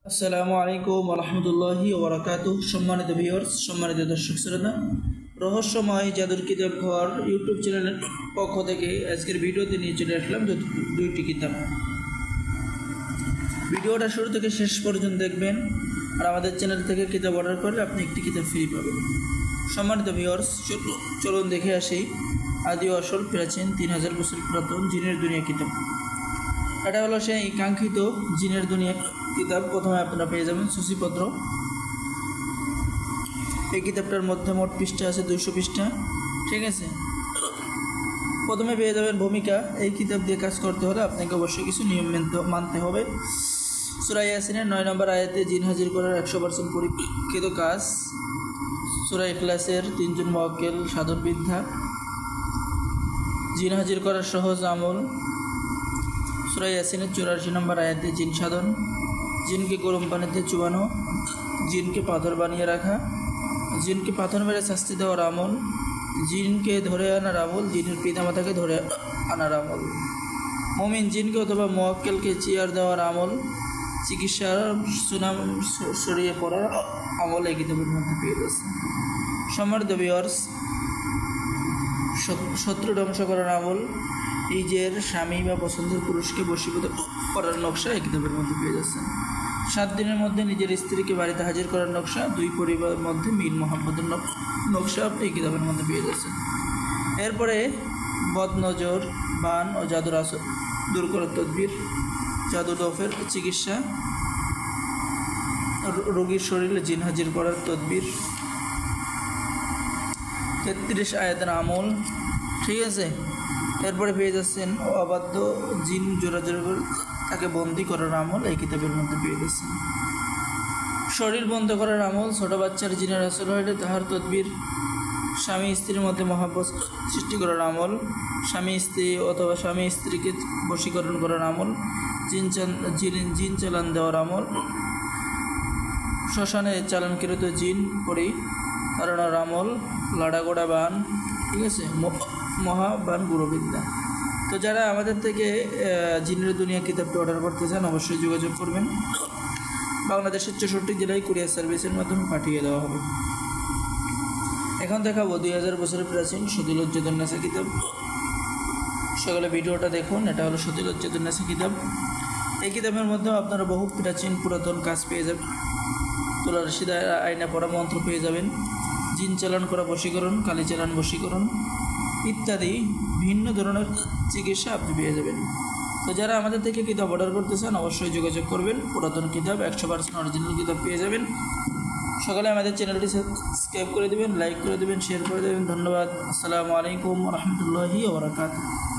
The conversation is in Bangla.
আসসালামু আলাইকুম ওয়া রাহমাতুল্লাহি ওয়া বারাকাতুহু। সম্মানিত ভিউয়ার্স, সম্মানিত দর্শক শ্রোতা, রহস্যময় জাদুর কিতাব ঘর ইউটিউব চ্যানেলের পক্ষ থেকে আজকের ভিডিওতে নিয়ে চলে আসলাম দুইটি কিতাব। ভিডিওটা শুরু থেকে শেষ পর্যন্ত দেখবেন, আর আমাদের চ্যানেল থেকে কিতাব অর্ডার করলে আপনি একটি কিতাব ফ্রি পাবেন। সম্মানিত ভিউয়ার্স, চলুন দেখে আসি আদি আসল প্রাচীন 3000 বছর পুরাতন জিনের দুনিয়া কিতাব। এটা হলো সেই কাঙ্ক্ষিত জিনের দুনিয়া কিতাব। প্রথমে আপনারা পেয়ে যাবেন সূচিপত্র। এই কিতাবটার মধ্যে মোট পৃষ্ঠা আছে 200 পৃষ্ঠা, ঠিক আছে। প্রথমে পেয়ে যাবেন ভূমিকা। এই কিতাব দিয়ে কাজ করতে হলে আপনাকে অবশ্যই কিছু নিয়ম মানতে হবে। সূরা ইয়াসিনের 9 নম্বর আয়াতে জিন হাজির করার 100% পরীক্ষিত কাজ। সূরা ইখলাসের 3 জন মুওয়াক্কেল সাধন বিদ্যা। জিন হাজির করার সহজ আমল। সূরা ইয়াসিনের 84 নম্বর আয়াতে জিন সাধন। জিনকে গরম পানিতে চুবানো, জিনকে পাথর বানিয়ে রাখা, জিনকে পাথর মেরে শাস্তি দেওয়ার আমল, জিনকে ধরে আনার আমল, জিনের পিতামাতাকে ধরে আনার আমল, মুমিন জিনকে অথবা মুওয়াক্কেলকে চিয়ার দেওয়ার আমল, চিকিৎসার সুনাম ছড়িয়ে পড়ার আমল এই কিতাবের মধ্যে পেয়ে যাচ্ছে। সম্মানিত ভিউয়ার্স, শত্রু ধ্বংস করার আমল, নিজের স্বামী বা পছন্দের পুরুষকে বশীভূত করার নকশা এই কিতাবের মধ্যে পেয়ে যাচ্ছেন। 7 দিনের মধ্যে নিজের স্ত্রীকে বাড়িতে হাজির করার নকশা, 2 পরিবারের মধ্যে মিল মোহাম্মদের নকশা এই কিতাবের মধ্যে পেয়ে যাচ্ছেন। এরপরে বদনজর, বান ও জাদুর আসর দূর করার তদবির, জাদু ডফের চিকিৎসা, রোগীর শরীরে জিন হাজির করার তদবির, 33 আয়াতের আমল, ঠিক আছে। এরপরে পেয়ে যাচ্ছেন অবাধ্য জিন জোরাজোর করে তাকে বন্দি করার আমল এই কিতাবের মধ্যে পেয়ে যাচ্ছেন। শরীর বন্ধ করার আমল, ছোট বাচ্চার জিনের আসর হইলে তাহার তদবির, স্বামী স্ত্রীর মধ্যে মহাব্বত সৃষ্টি করার আমল, স্বামী স্ত্রী অথবা স্বামী স্ত্রীকে বশীকরণ করার আমল, জিন চালান দেওয়ার আমল, শ্মশানে চালানকৃত জিন পরি তাড়ানোর আমল, লাড়াগোড়া বান, ঠিক আছে, মহাবান গুরুবিদ্যা। তো যারা আমাদের থেকে জিনের দুনিয়া কিতাবটা অর্ডার করতে চান অবশ্যই যোগাযোগ করবেন। বাংলাদেশের 64 জেলায় কুরিয়ার সার্ভিসের মাধ্যমে পাঠিয়ে দেওয়া হবে। এখন দেখাবো 2000 বছরের প্রাচীন সতিলজ্জাতুন্নেসা কিতাব। সকলে ভিডিওটা দেখুন। এটা হলো সতিলজ্জাতুন্নেসা কিতাব। এই কিতাবের মধ্যে আপনারা বহু প্রাচীন পুরাতন কাজ পেয়ে যাবেন। তোলার সিধা আয়না পড়া মন্ত্র পেয়ে যাবেন, জিন চালান করা বশীকরণ, কালি চালান বশীকরণ ইত্যাদি ভিন্ন ধরনের চিকিৎসা আপনি পেয়ে যাবেন। তো যারা আমাদের থেকে কিতাব অর্ডার করতে চান অবশ্যই যোগাযোগ করবেন। পুরাতন কিতাব 100% অরিজিনাল কিতাব পেয়ে যাবেন। সকালে আমাদের চ্যানেলটি সাবস্ক্রাইব করে দেবেন, লাইক করে দেবেন, শেয়ার করে দেবেন। ধন্যবাদ। আসসালামু আলাইকুম ওয়া রাহমাতুল্লাহি ওয়া বারাকাতুহু।